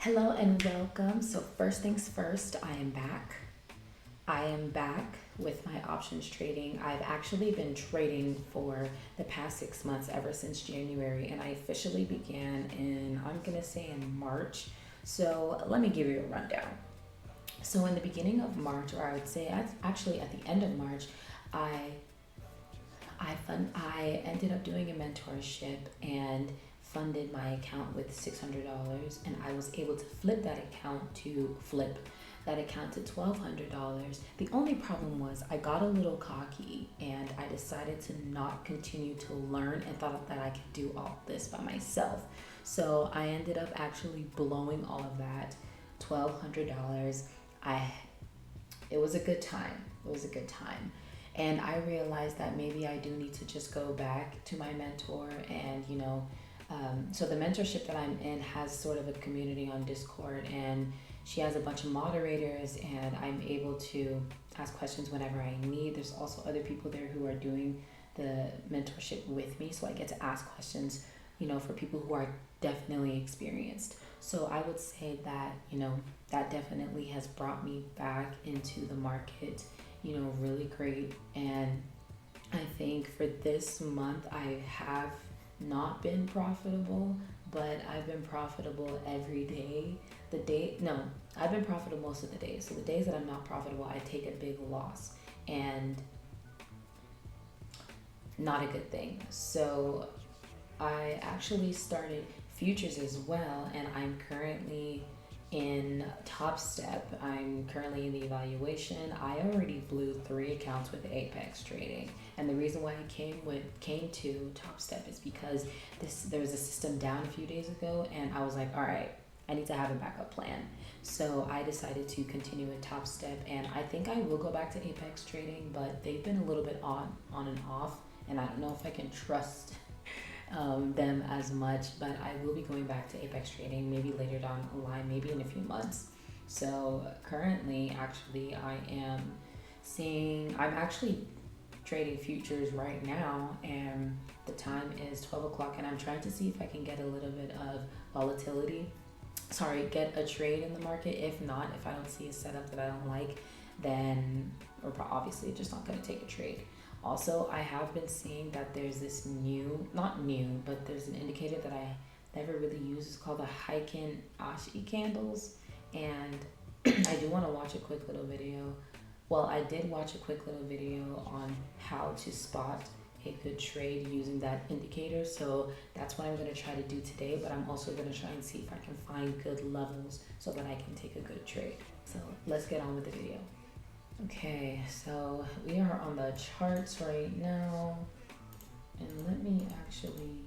Hello and welcome. So, first things first, I am back. I am back with my options trading. I've actually been trading for the past 6 months, ever since January, and I officially began in, I'm going to say, in March. So, let me give you a rundown. So, in the beginning of March, or I would say actually at the end of March, I I ended up doing a mentorship and funded my account with $600, and I was able to flip that account to $1,200. The only problem was I got a little cocky and I decided to not continue to learn and thought that I could do all this by myself. So I ended up actually blowing all of that $1,200. I It was a good time. It was a good time. And I realized that maybe I do need to just go back to my mentor and, so the mentorship that I'm in has sort of a community on Discord, and she has a bunch of moderators, and I'm able to ask questions whenever I need. There's also other people there who are doing the mentorship with me, so I get to ask questions, for people who are definitely experienced. So I would say that, that definitely has brought me back into the market, really great. And I think for this month, I have not been profitable, but I've been profitable every day. No, I've been profitable most of the days. So the days that I'm not profitable, I take a big loss, and not a good thing. So I actually started futures as well, and I'm currently in Topstep. I'm currently in the evaluation. I already blew 3 accounts with Apex Trading, and the reason why I came to Topstep is because there was a system down a few days ago, and I was like, all right, I need to have a backup plan. So I decided to continue with Topstep, and I think I will go back to Apex Trading, but they've been a little bit on and off, and I don't know if I can trust them as much, but I will be going back to Apex Trading maybe later down the line, maybe in a few months. So currently, actually, I'm actually trading futures right now, and the time is 12 o'clock, and I'm trying to see if I can get a little bit of volatility. Sorry, get a trade in the market. If not, if I don't see a setup that I don't like, then we're obviously just not going to take a trade. Also, I have been seeing that there's this not new, but there's an indicator that I never really use. It's called the Heiken Ashi candles. And I do want to watch a quick little video. Well, I did watch a quick little video on how to spot a good trade using that indicator. So that's what I'm going to try to do today. But I'm also going to try and see if I can find good levels so that I can take a good trade. So let's get on with the video. Okay, so we are on the charts right now, and let me actually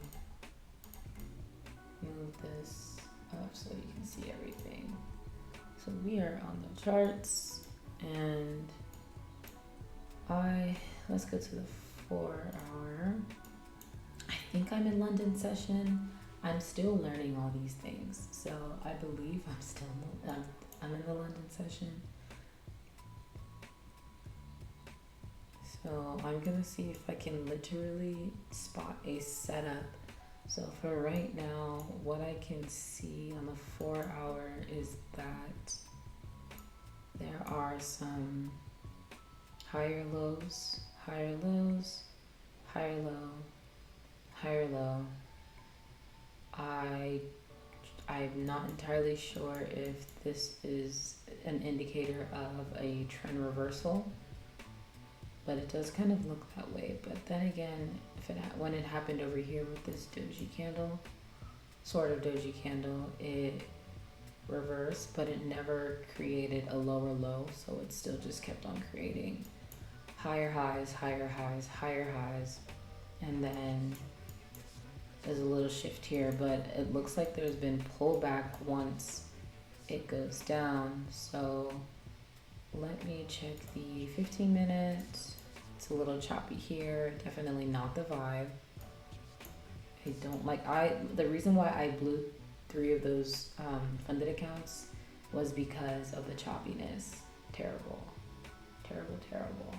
move this up so you can see everything. So we are on the charts, and let's go to the 4 hour. I think I'm in London session. I'm still learning all these things, so I believe I'm in the London session. So I'm gonna see if I can literally spot a setup. So for right now, what I can see on the 4 hour is that there are some higher lows, higher lows, higher low, higher low. I'm not entirely sure if this is an indicator of a trend reversal, but it does kind of look that way. But then again, when it happened over here with this doji candle, sort of doji candle, it reversed, but it never created a lower low, so it still just kept on creating higher highs, higher highs, higher highs, and then there's a little shift here, but it looks like there's been pullback once it goes down. So let me check the 15 minutes. It's a little choppy here. Definitely not the vibe. I don't like. The reason why I blew 3 of those funded accounts was because of the choppiness. Terrible, terrible, terrible.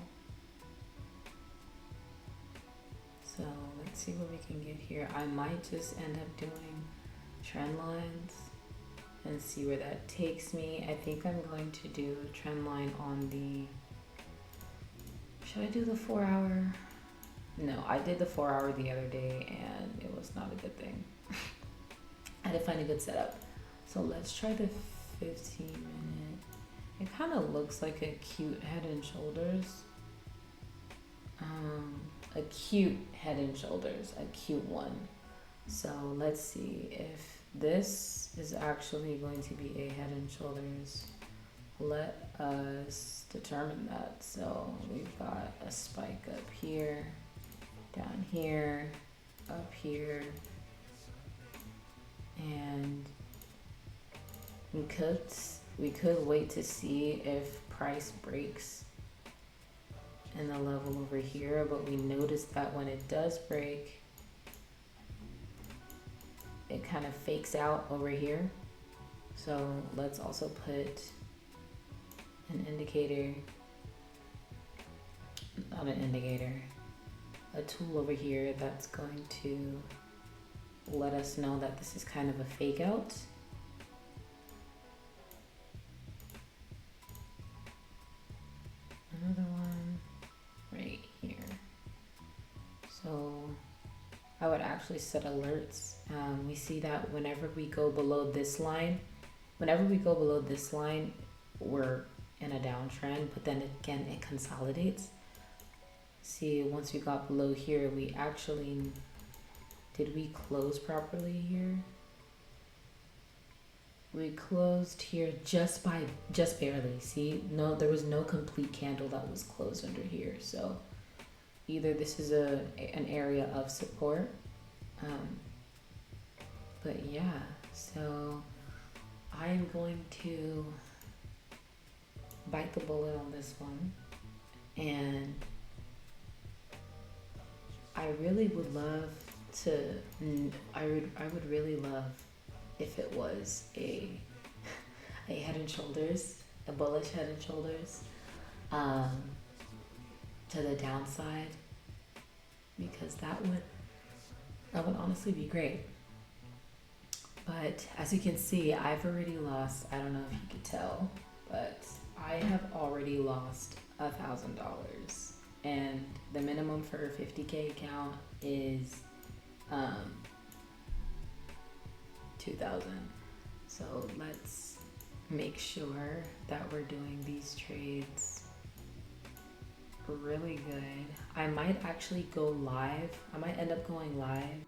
So let's see what we can get here. I might just end up doing trend lines and see where that takes me. I think I'm going to do a trend line on the, should I do the 4 hour? No, I did the 4 hour the other day and it was not a good thing. I had to find a good setup. So let's try the 15-minute. It kind of looks like a cute Head and Shoulders. A cute Head and Shoulders, a cute one. So let's see if this is actually going to be a Head and Shoulders. Let us determine that. So we've got a spike up here, down here, up here, and we could wait to see if price breaks in the level over here, but we noticed that when it does break, it kind of fakes out over here. So let's also put an indicator, not an indicator, a tool over here that's going to let us know that this is kind of a fake out. Another one right here. So I would actually set alerts. We see that whenever we go below this line, we're in a downtrend, but then again, it consolidates. See, once we got below here, we actually, did we close properly here? We closed here just barely. See, no, there was no complete candle that was closed under here. So either this is an area of support, but yeah, so I'm going to bite the bullet on this one, and I really would love to, I would really love if it was a Head and Shoulders, a bullish Head and Shoulders, to the downside, because that would honestly be great. But as you can see, I've already lost, I don't know if you could tell, but I have already lost $1,000, and the minimum for a 50K account is 2,000. So let's make sure that we're doing these trades really good. I might actually go live. I might end up going live.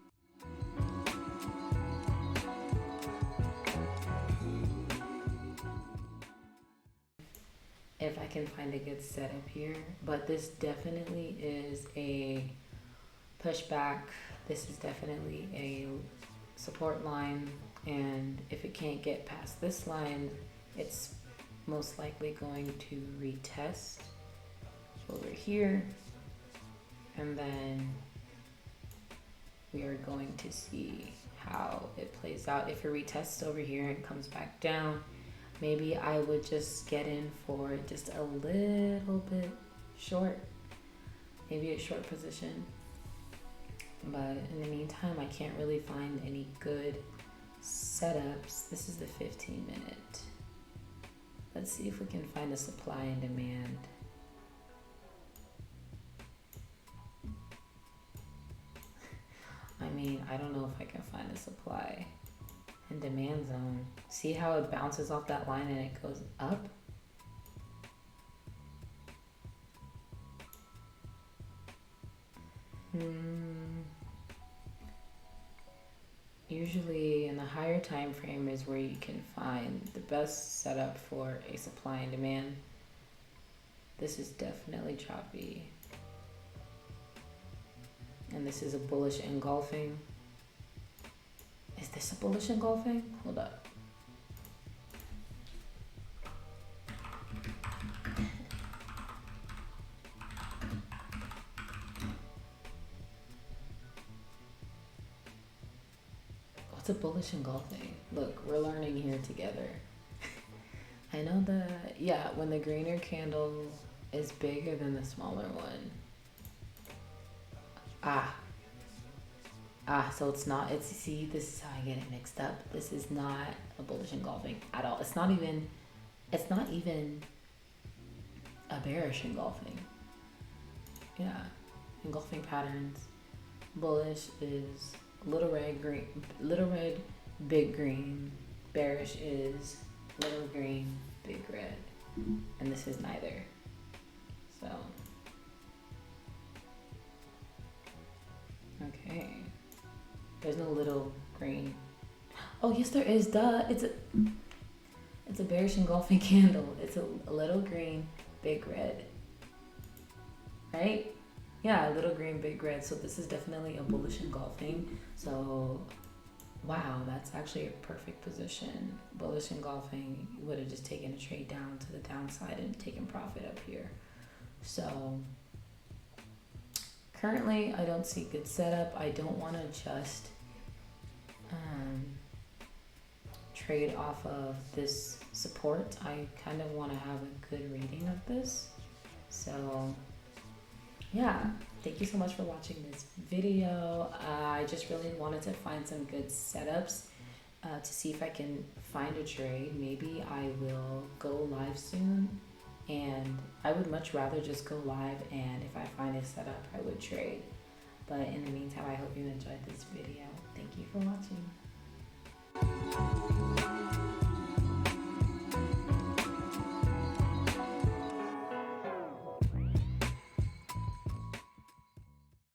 If I can find a good setup here, but this definitely is a pushback. This is definitely a support line, and if it can't get past this line, it's most likely going to retest over here, and then we are going to see how it plays out. If it retests over here and comes back down, maybe I would just get in for just a little bit short, maybe a short position. But in the meantime, I can't really find any good setups. This is the 15-minute. Let's see if we can find a supply and demand. I mean, I don't know if I can find a supply and demand zone. See how it bounces off that line and it goes up? Usually in the higher time frame is where you can find the best setup for a supply and demand. This is definitely choppy. And this is a bullish engulfing. Is this a bullish engulfing? Hold up. What's a bullish engulfing? Look, we're learning here together. I know that, yeah, when the greener candle is bigger than the smaller one. So it's not, see, this is how I get it mixed up. This is not a bullish engulfing at all. It's not even a bearish engulfing. Yeah, engulfing patterns. Bullish is little red, green, little red, big green. Bearish is little green, big red. And this is neither. So, okay. There's no little green. Oh yes, there is. Duh. It's a bearish engulfing candle. It's a little green, big red. Right? Yeah, little green, big red. So this is definitely a bullish engulfing. So, wow, that's actually a perfect position. Bullish engulfing, you would have just taken a trade down to the downside and taken profit up here. So, currently, I don't see good setup. I don't want to just trade off of this support. I kind of want to have a good reading of this. So, yeah, thank you so much for watching this video. I just really wanted to find some good setups to see if I can find a trade. Maybe I will go live soon, and I would much rather just go live, and if I find a setup, I would trade. But in the meantime, I hope you enjoyed this video. Thank you for watching.